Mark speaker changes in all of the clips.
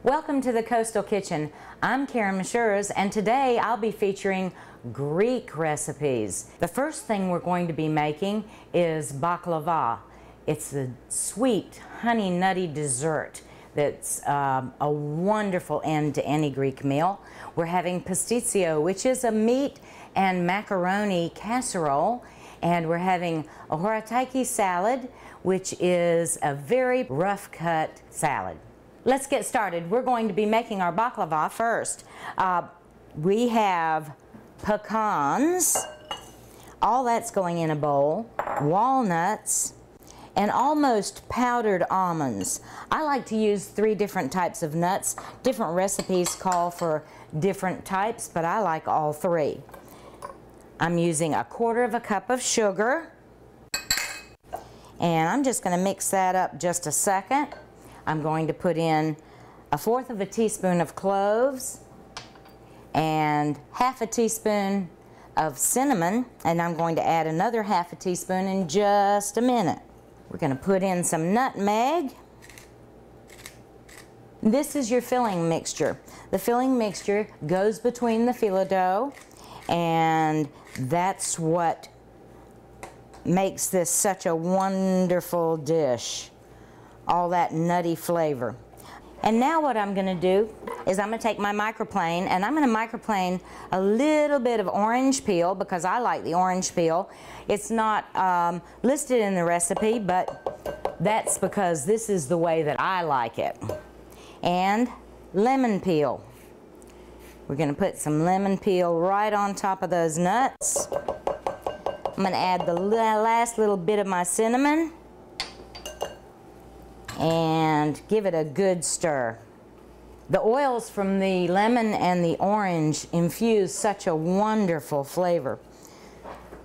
Speaker 1: Welcome to the Coastal Kitchen. I'm Karen Mashers, and today I'll be featuring Greek recipes. The first thing we're going to be making is baklava. It's a sweet, honey, nutty dessert that's a wonderful end to any Greek meal. We're having pastitsio, which is a meat and macaroni casserole, and we're having a Horiatiki salad, which is a very rough cut salad. Let's get started. We're going to be making our baklava first. We have pecans, all that's going in a bowl, walnuts, and almost powdered almonds. I like to use 3 different types of nuts. Different recipes call for different types, but I like all 3. I'm using 1/4 cup of sugar, and I'm just going to mix that up just a second. I'm going to put in 1/4 teaspoon of cloves and 1/2 teaspoon of cinnamon, and I'm going to add another 1/2 teaspoon in just a minute. We're going to put in some nutmeg. This is your filling mixture. The filling mixture goes between the phyllo dough, and that's what makes this such a wonderful dish. All that nutty flavor. And now what I'm going to do is I'm going to take my microplane, and I'm going to microplane a little bit of orange peel because I like the orange peel. It's not listed in the recipe, but that's because this is the way that I like it. And lemon peel. We're going to put some lemon peel right on top of those nuts. I'm going to add the last little bit of my cinnamon and give it a good stir. The oils from the lemon and the orange infuse such a wonderful flavor.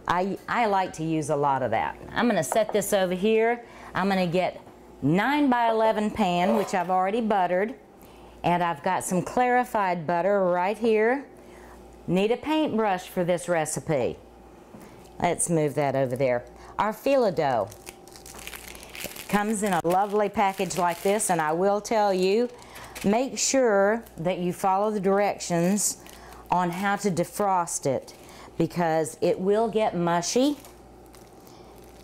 Speaker 1: I like to use a lot of that. I'm going to set this over here. I'm going to get 9 by 11 pan, which I've already buttered, and I've got some clarified butter right here. Need a paintbrush for this recipe. Let's move that over there. Our phyllo dough comes in a lovely package like this, and I will tell you, make sure that you follow the directions on how to defrost it, because it will get mushy,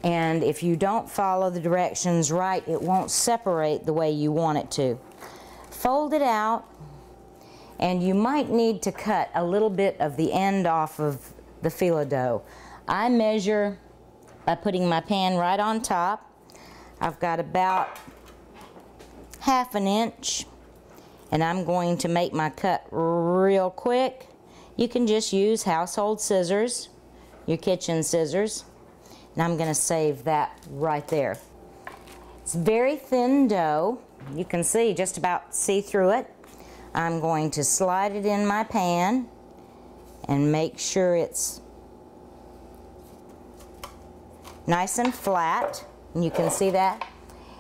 Speaker 1: and if you don't follow the directions right, it won't separate the way you want it to. Fold it out, and you might need to cut a little bit of the end off of the phyllo dough. I measure by putting my pan right on top. I've got about 1/2 inch, and I'm going to make my cut real quick. You can just use household scissors, your kitchen scissors, and I'm going to save that right there. It's very thin dough. You can just about see through it. I'm going to slide it in my pan and make sure it's nice and flat. And you can see that.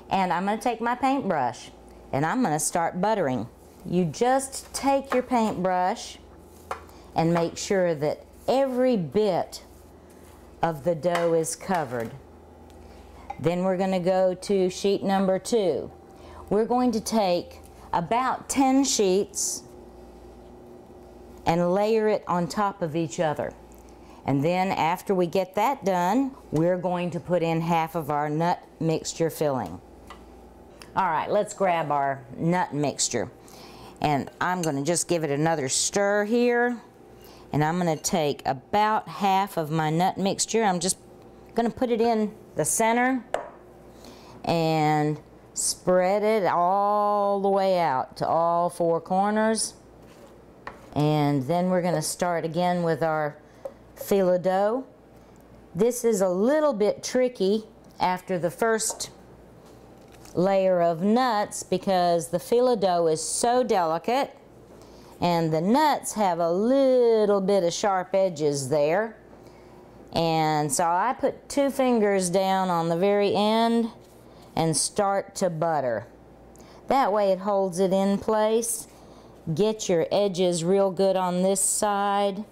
Speaker 1: And I'm going to take my paintbrush and I'm going to start buttering. You just take your paintbrush and make sure that every bit of the dough is covered. Then we're going to go to sheet number 2. We're going to take about 10 sheets and layer it on top of each other. And then after we get that done, we're going to put in 1/2 of our nut mixture filling. All right, let's grab our nut mixture. And I'm going to just give it another stir here. And I'm going to take about 1/2 of my nut mixture. I'm just going to put it in the center and spread it all the way out to all 4 corners. And then we're going to start again with our phyllo dough. This is a little bit tricky after the first layer of nuts because the phyllo dough is so delicate and the nuts have a little bit of sharp edges there, and so I put 2 fingers down on the very end and start to butter. That way it holds it in place. Get your edges real good on this side,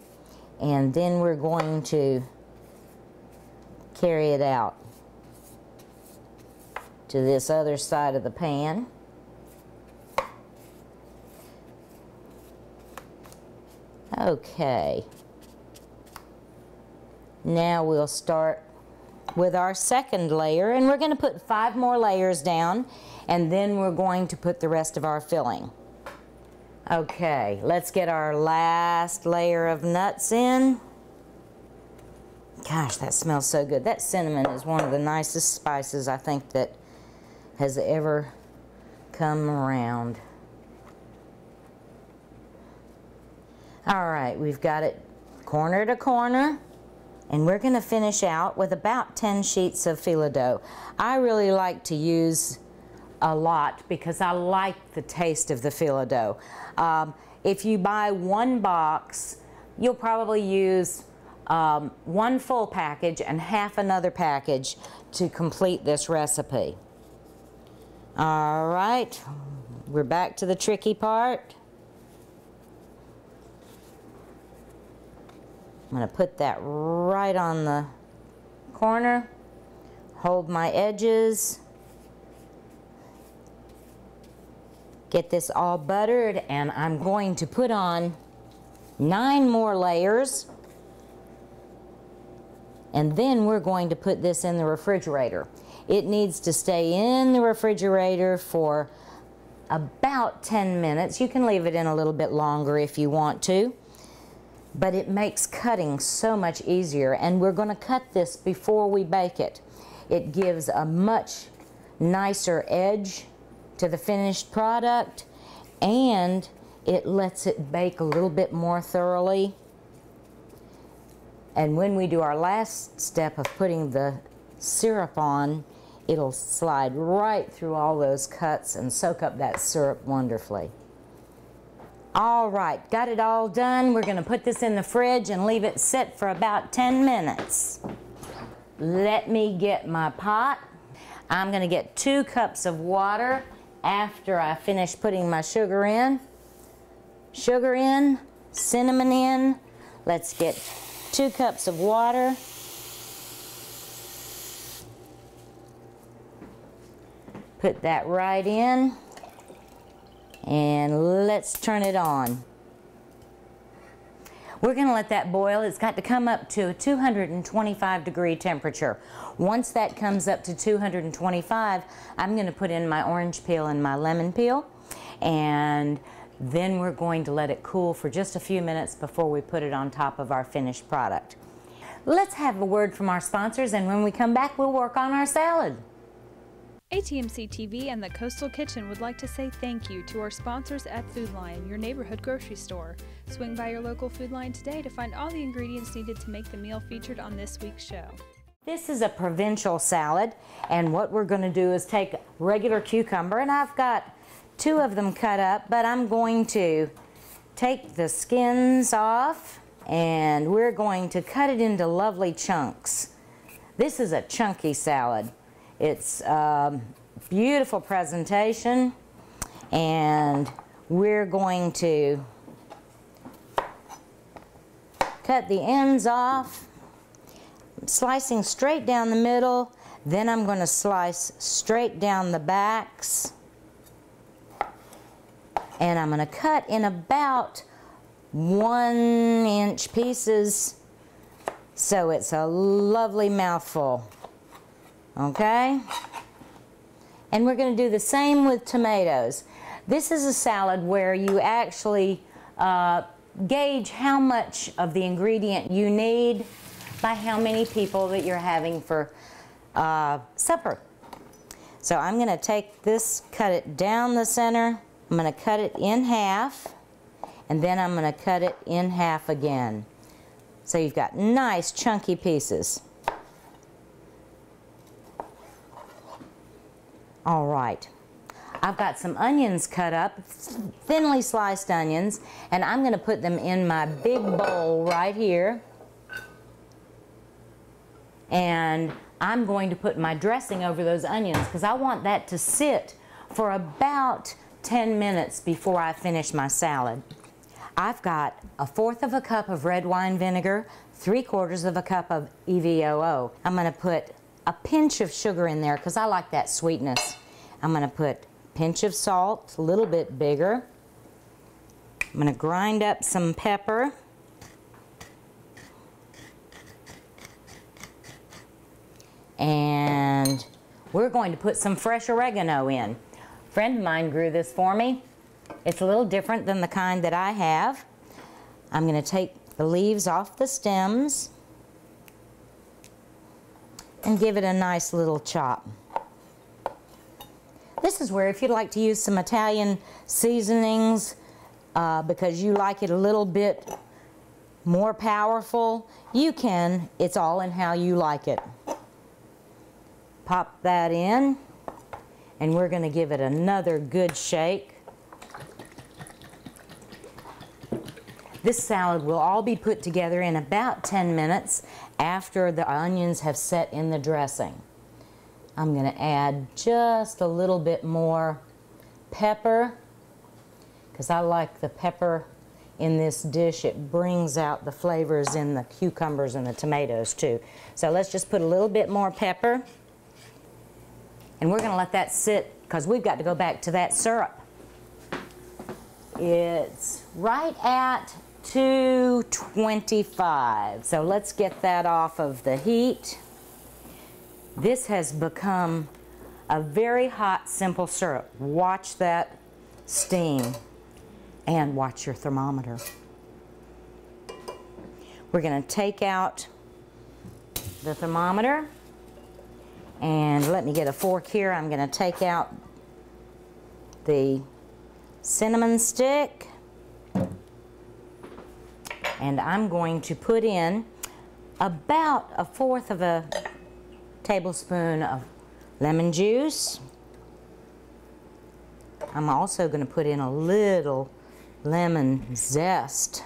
Speaker 1: and then we're going to carry it out to this other side of the pan. Okay. Now we'll start with our second layer, and we're going to put 5 more layers down, and then we're going to put the rest of our filling. Okay, let's get our last layer of nuts in. Gosh, that smells so good. That cinnamon is one of the nicest spices I think that has ever come around. All right, we've got it corner to corner, and we're going to finish out with about 10 sheets of phyllo dough. I really like to use a lot because I like the taste of the phyllo dough. If you buy 1 box, you'll probably use 1 full package and half another package to complete this recipe. All right, we're back to the tricky part. I'm going to put that right on the corner, hold my edges, get this all buttered, and I'm going to put on 9 more layers, and then we're going to put this in the refrigerator. It needs to stay in the refrigerator for about 10 minutes. You can leave it in a little bit longer if you want to, but it makes cutting so much easier, and we're going to cut this before we bake it. It gives a much nicer edge to the finished product, and it lets it bake a little bit more thoroughly. And when we do our last step of putting the syrup on, it'll slide right through all those cuts and soak up that syrup wonderfully. All right, got it all done. We're going to put this in the fridge and leave it sit for about 10 minutes. Let me get my pot. I'm going to get 2 cups of water after I finish putting my sugar in. Sugar in, cinnamon in. Let's get 2 cups of water. Put that right in, and let's turn it on. We're going to let that boil. It's got to come up to a 225-degree temperature. Once that comes up to 225, I'm going to put in my orange peel and my lemon peel, and then we're going to let it cool for just a few minutes before we put it on top of our finished product. Let's have a word from our sponsors, and when we come back, we'll work on our salad.
Speaker 2: ATMC TV and the Coastal Kitchen would like to say thank you to our sponsors at Food Lion, your neighborhood grocery store. Swing by your local Food Lion today to find all the ingredients needed to make the meal featured on this week's show.
Speaker 1: This is a provincial salad, and what we're going to do is take regular cucumber, and I've got 2 of them cut up, but I'm going to take the skins off, and we're going to cut it into lovely chunks. This is a chunky salad. It's a beautiful presentation, and we're going to cut the ends off, slicing straight down the middle. Then I'm going to slice straight down the backs, and I'm going to cut in about 1-inch pieces so it's a lovely mouthful. Okay? And we're going to do the same with tomatoes. This is a salad where you actually gauge how much of the ingredient you need by how many people that you're having for supper. So I'm going to take this, cut it down the center. I'm going to cut it in half, and then I'm going to cut it in half again. So you've got nice chunky pieces. All right, I've got some onions cut up, thinly sliced onions, and I'm going to put them in my big bowl right here. And I'm going to put my dressing over those onions because I want that to sit for about 10 minutes before I finish my salad. I've got 1/4 cup of red wine vinegar, 3/4 cup of EVOO. I'm going to put a pinch of sugar in there because I like that sweetness. I'm going to put a pinch of salt, a little bit bigger. I'm going to grind up some pepper. And we're going to put some fresh oregano in. A friend of mine grew this for me. It's a little different than the kind that I have. I'm going to take the leaves off the stems and give it a nice little chop. This is where if you'd like to use some Italian seasonings because you like it a little bit more powerful, you can. It's all in how you like it. Pop that in, and we're going to give it another good shake. This salad will all be put together in about 10 minutes after the onions have set in the dressing. I'm going to add just a little bit more pepper because I like the pepper in this dish. It brings out the flavors in the cucumbers and the tomatoes too. So let's just put a little bit more pepper, and we're going to let that sit because we've got to go back to that syrup. It's right at 225. So let's get that off of the heat. This has become a very hot, simple syrup. Watch that steam and watch your thermometer. We're going to take out the thermometer, and let me get a fork here. I'm going to take out the cinnamon stick, and I'm going to put in about 1/4 of a tablespoon of lemon juice. I'm also going to put in a little lemon zest.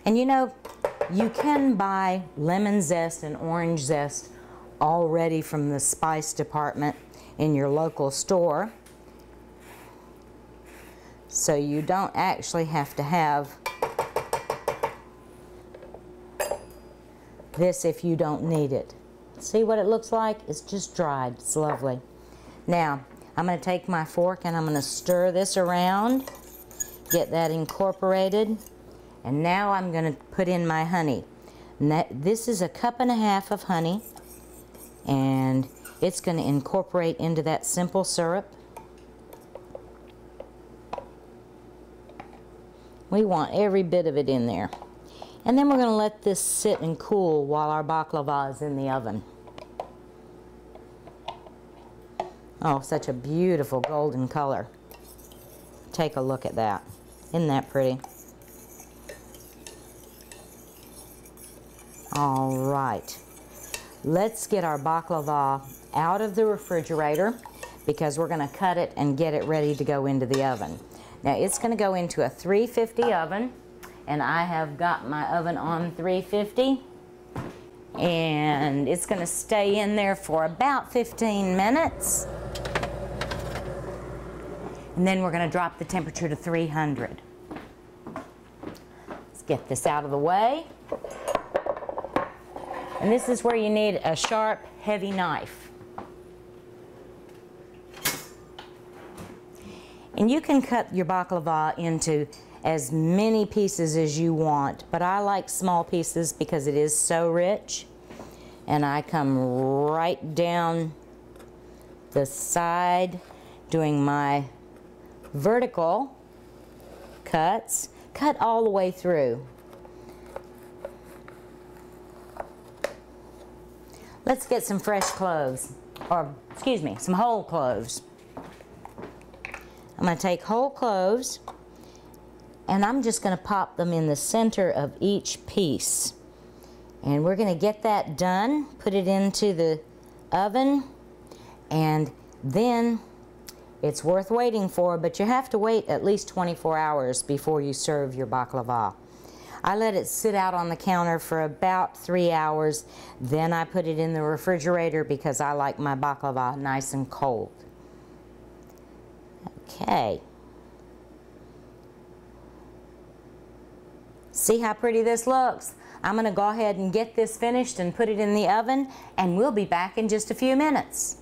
Speaker 1: And you know, you can buy lemon zest and orange zest already from the spice department in your local store. So you don't actually have to have this if you don't need it. See what it looks like? It's just dried. It's lovely. Now, I'm going to take my fork and I'm going to stir this around, get that incorporated, and now I'm going to put in my honey. This is 1.5 cups of honey, and it's going to incorporate into that simple syrup. We want every bit of it in there. And then we're going to let this sit and cool while our baklava is in the oven. Oh, such a beautiful golden color. Take a look at that. Isn't that pretty? All right. Let's get our baklava out of the refrigerator because we're going to cut it and get it ready to go into the oven. Now, it's going to go into a 350 oven. And I have got my oven on 350, and it's going to stay in there for about 15 minutes. And then we're going to drop the temperature to 300. Let's get this out of the way. And this is where you need a sharp, heavy knife. And you can cut your baklava into as many pieces as you want, but I like small pieces because it is so rich. And I come right down the side doing my vertical cuts, cut all the way through. Let's get some fresh cloves, or excuse me, some whole cloves. I'm going to take whole cloves, and I'm just going to pop them in the center of each piece. And we're going to get that done, put it into the oven, and then it's worth waiting for, but you have to wait at least 24 hours before you serve your baklava. I let it sit out on the counter for about 3 hours, then I put it in the refrigerator because I like my baklava nice and cold. Okay. See how pretty this looks? I'm going to go ahead and get this finished and put it in the oven, and we'll be back in just a few minutes.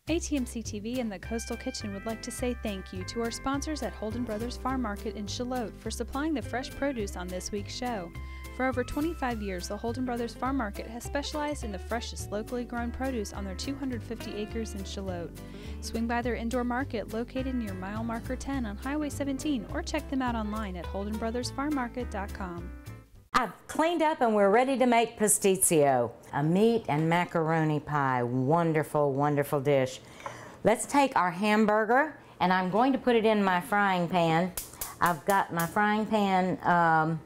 Speaker 2: ATMC TV and the Coastal Kitchen would like to say thank you to our sponsors at Holden Brothers Farm Market in Charlotte for supplying the fresh produce on this week's show. For over 25 years, the Holden Brothers Farm Market has specialized in the freshest locally grown produce on their 250 acres in Shallotte. Swing by their indoor market located near mile marker 10 on Highway 17 or check them out online at holdenbrothersfarmmarket.com.
Speaker 1: I've cleaned up and we're ready to make pastitsio, a meat and macaroni pie. Wonderful, wonderful dish. Let's take our hamburger and I'm going to put it in my frying pan. I've got my frying pan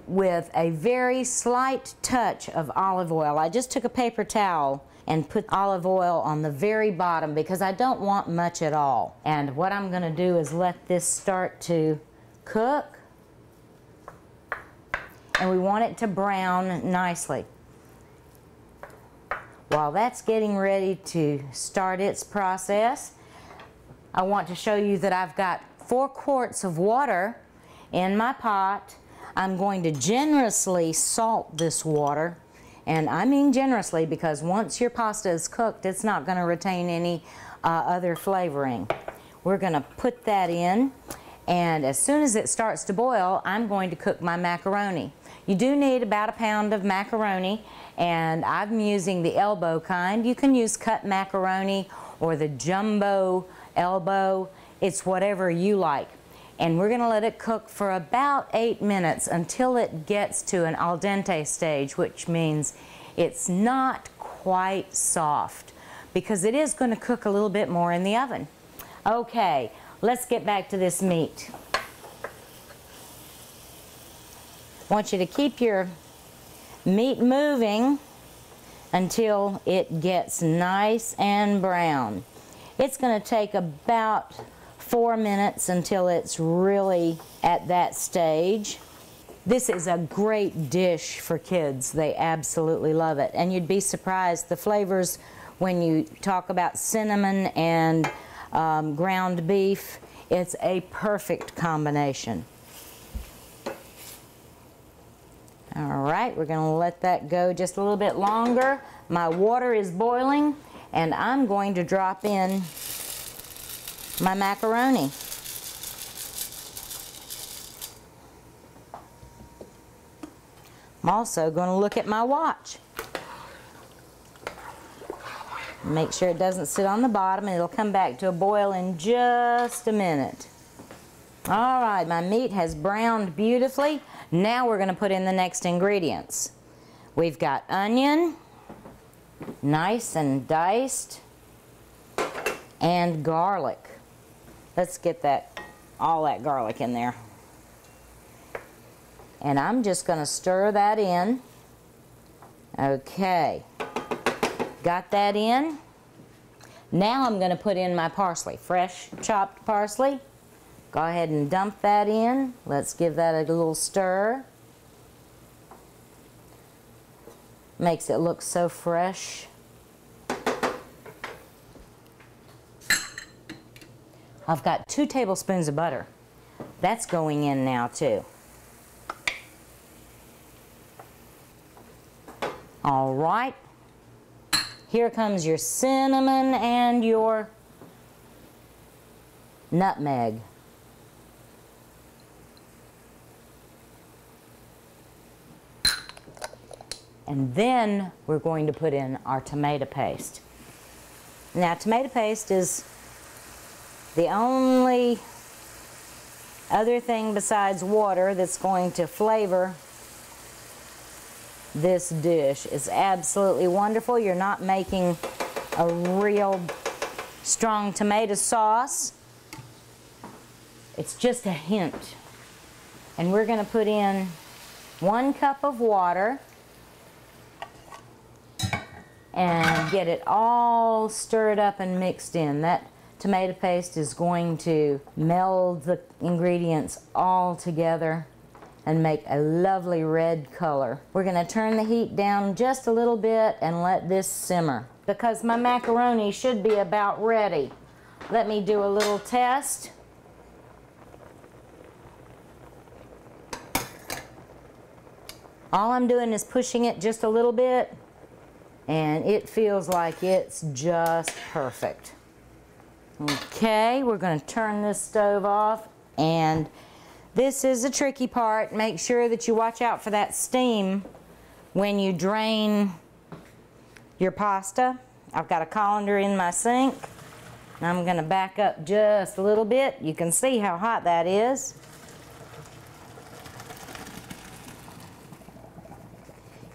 Speaker 1: with a very slight touch of olive oil. I just took a paper towel and put olive oil on the very bottom because I don't want much at all. And what I'm going to do is let this start to cook. And we want it to brown nicely. While that's getting ready to start its process, I want to show you that I've got 4 quarts of water in my pot. I'm going to generously salt this water, and I mean generously because once your pasta is cooked, it's not going to retain any other flavoring. We're going to put that in, and as soon as it starts to boil, I'm going to cook my macaroni. You do need about 1 pound of macaroni, and I'm using the elbow kind. You can use cut macaroni or the jumbo elbow. It's whatever you like. And we're going to let it cook for about 8 minutes until it gets to an al dente stage, which means it's not quite soft because it is going to cook a little bit more in the oven. Okay, let's get back to this meat. I want you to keep your meat moving until it gets nice and brown. It's going to take about 4 minutes until it's really at that stage. This is a great dish for kids. They absolutely love it. And you'd be surprised the flavors when you talk about cinnamon and ground beef. It's a perfect combination. All right, we're going to let that go just a little bit longer. My water is boiling, and I'm going to drop in my macaroni. I'm also going to look at my watch. Make sure it doesn't sit on the bottom, and it'll come back to a boil in just a minute. All right, my meat has browned beautifully. Now we're going to put in the next ingredients. We've got onion, nice and diced, and garlic. Let's get all that garlic in there. And I'm just going to stir that in. Okay, got that in. Now I'm going to put in my parsley, fresh chopped parsley. Go ahead and dump that in. Let's give that a little stir. Makes it look so fresh. I've got 2 tablespoons of butter. That's going in now too. All right. Here comes your cinnamon and your nutmeg. And then we're going to put in our tomato paste. Now, tomato paste is the only other thing besides water that's going to flavor this dish. It's absolutely wonderful. You're not making a real strong tomato sauce. It's just a hint. And we're going to put in 1 cup of water and get it all stirred up and mixed in. That tomato paste is going to meld the ingredients all together and make a lovely red color. We're going to turn the heat down just a little bit and let this simmer because my macaroni should be about ready. Let me do a little test. All I'm doing is pushing it just a little bit, and it feels like it's just perfect. Okay, we're going to turn this stove off, and This is the tricky part. Make sure that you watch out for that steam when you drain your pasta. I've got a colander in my sink. I'm going to back up just a little bit. You can see how hot that is.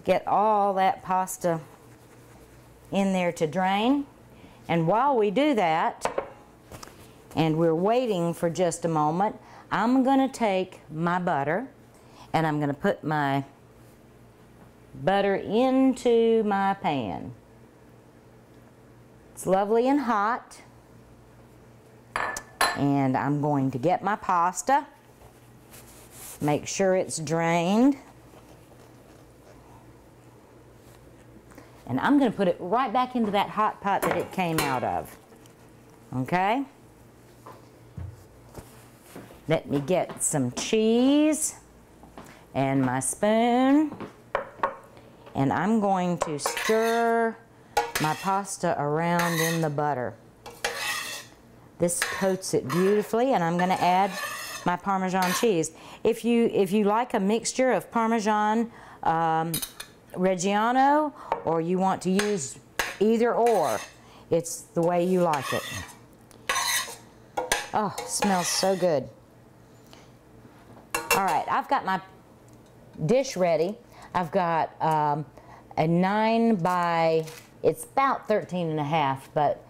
Speaker 1: Get all that pasta in there to drain. And while we do that, and we're waiting for just a moment, I'm going to take my butter and I'm going to put my butter into my pan. It's lovely and hot. And I'm going to get my pasta. Make sure it's drained. And I'm going to put it right back into that hot pot that it came out of. Okay? Let me get some cheese and my spoon. And I'm going to stir my pasta around in the butter. This coats it beautifully, and I'm going to add my Parmesan cheese. If you like a mixture of Parmesan Reggiano, or you want to use either or, it's the way you like it. Oh, it smells so good. All right, I've got my dish ready. I've got a 9 by, it's about 13.5, but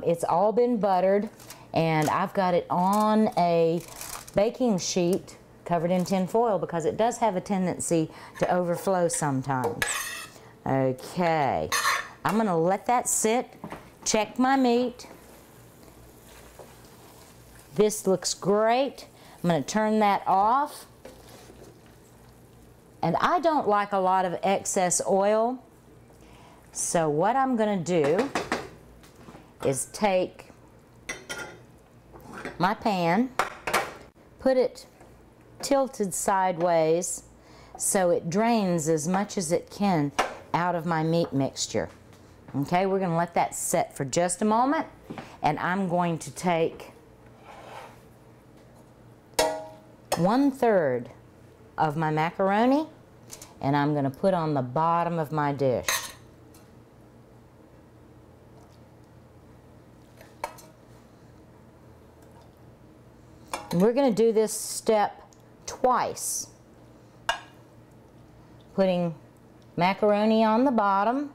Speaker 1: it's all been buttered, and I've got it on a baking sheet covered in tin foil because it does have a tendency to overflow sometimes. Okay, I'm going to let that sit, check my meat. This looks great. I'm going to turn that off. And I don't like a lot of excess oil, so what I'm going to do is take my pan, put it tilted sideways so it drains as much as it can out of my meat mixture. Okay, we're going to let that set for just a moment, and I'm going to take 1/3 of my macaroni and I'm going to put on the bottom of my dish. And we're going to do this step twice, putting macaroni on the bottom,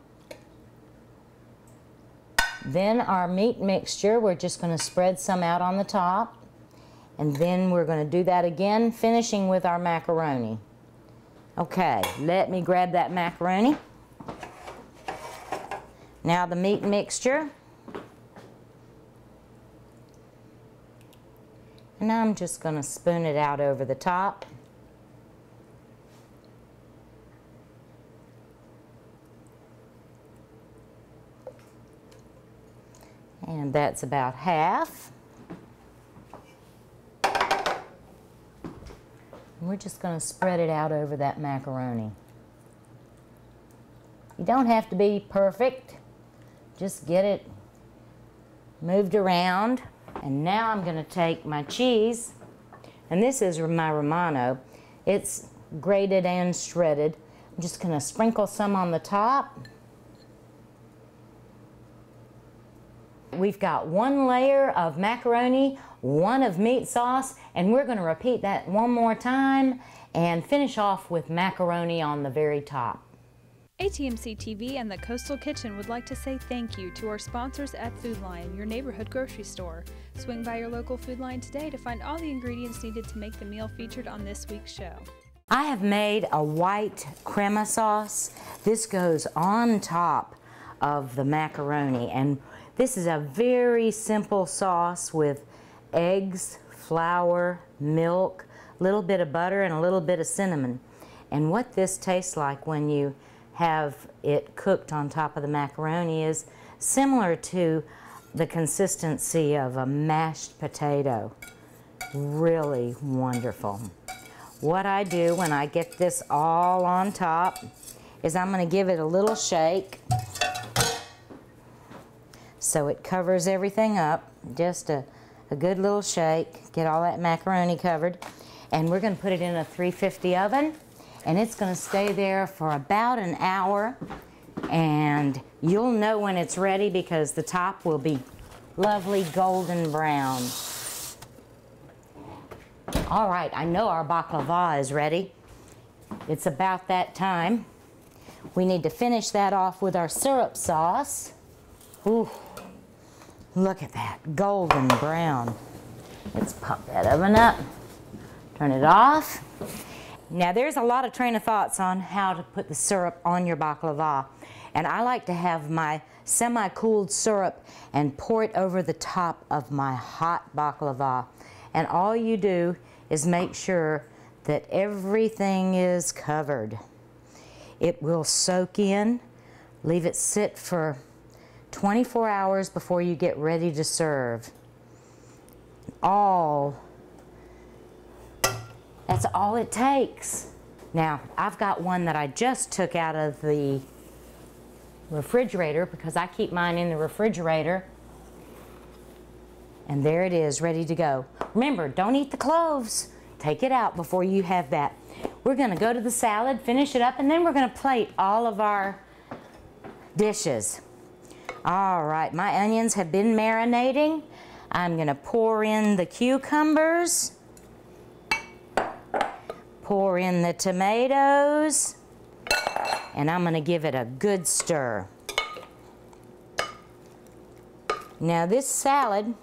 Speaker 1: then our meat mixture, we're just going to spread some out on the top, and then we're going to do that again, finishing with our macaroni. Okay, let me grab that macaroni. Now the meat mixture. And I'm just going to spoon it out over the top. And that's about half. And we're just going to spread it out over that macaroni. You don't have to be perfect. Just get it moved around. And now I'm going to take my cheese, and this is my Romano. It's grated and shredded. I'm just going to sprinkle some on the top. We've got 1 layer of macaroni, 1 of meat sauce, and we're going to repeat that one more time and finish off with macaroni on the very top.
Speaker 2: ATMC TV and the Coastal Kitchen would like to say thank you to our sponsors at Food Lion, your neighborhood grocery store. Swing by your local Food Lion today to find all the ingredients needed to make the meal featured on this week's show.
Speaker 1: I have made a white crema sauce. This goes on top of the macaroni, and this is a very simple sauce with eggs, flour, milk, a little bit of butter, and a little bit of cinnamon. And what this tastes like when you have it cooked on top of the macaroni is similar to the consistency of a mashed potato. Really wonderful. What I do when I get this all on top is I'm going to give it a little shake so it covers everything up. Just a good little shake, get all that macaroni covered. and we're going to put it in a 350 oven, and it's going to stay there for about an hour, and you'll know when it's ready because the top will be lovely golden brown. All right, I know our baklava is ready. It's about that time. We need to finish that off with our syrup sauce. Ooh, look at that, golden brown. Let's pop that oven up, turn it off. Now there's a lot of train of thoughts on how to put the syrup on your baklava. And I like to have my semi-cooled syrup and pour it over the top of my hot baklava. And all you do is make sure that everything is covered. It will soak in. Leave it sit for 24 hours before you get ready to serve. That's all it takes. Now, I've got one that I just took out of the refrigerator because I keep mine in the refrigerator. And there it is, ready to go. Remember, don't eat the cloves. Take it out before you have that. We're gonna go to the salad, finish it up, and then we're gonna plate all of our dishes. All right, my onions have been marinating. I'm gonna pour in the cucumbers, pour in the tomatoes, and I'm gonna give it a good stir. Now this salad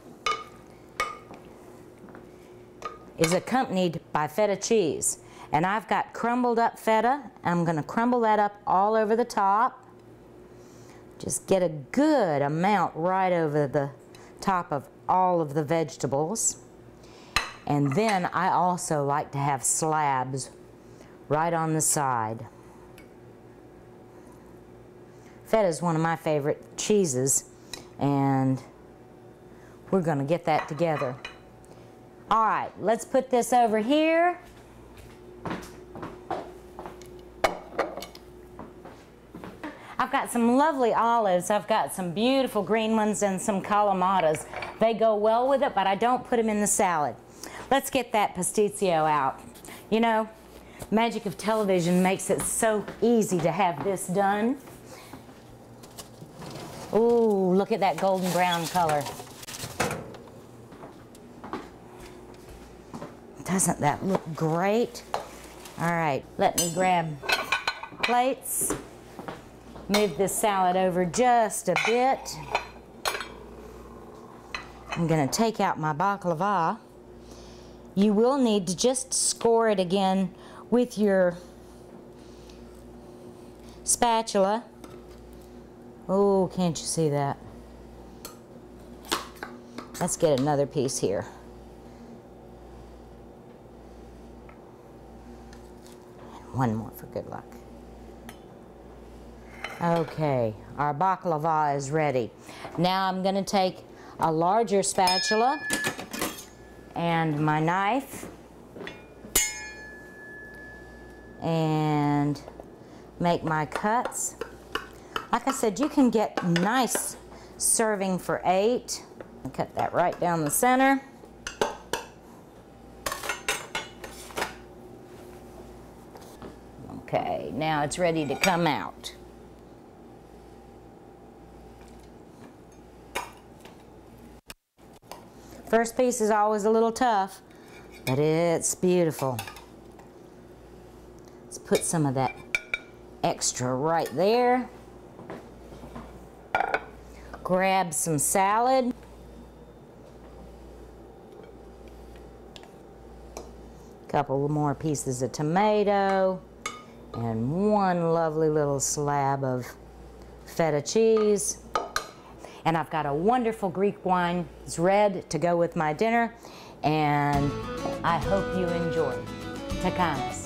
Speaker 1: is accompanied by feta cheese. And I've got crumbled up feta. I'm gonna crumble that up all over the top. Just get a good amount right over the top of all of the vegetables. And then I also like to have slabs right on the side. Feta is one of my favorite cheeses, and we're gonna get that together. All right, let's put this over here. I've got some lovely olives. I've got some beautiful green ones and some calamatas. They go well with it, but I don't put them in the salad. Let's get that pastitsio out. You know, magic of television makes it so easy to have this done. Ooh, look at that golden brown color. Doesn't that look great? All right, let me grab plates. Move this salad over just a bit. I'm gonna take out my baklava. You will need to just score it again with your spatula. Oh, can't you see that? Let's get another piece here. One more for good luck. Okay, our baklava is ready. Now I'm going to take a larger spatula and my knife and make my cuts. Like I said, you can get nice serving for 8. Cut that right down the center. Okay, now it's ready to come out. First piece is always a little tough, but it's beautiful. Let's put some of that extra right there. Grab some salad. Couple more pieces of tomato. And one lovely little slab of feta cheese. And I've got a wonderful Greek wine. It's red to go with my dinner. And I hope you enjoy. Takanos.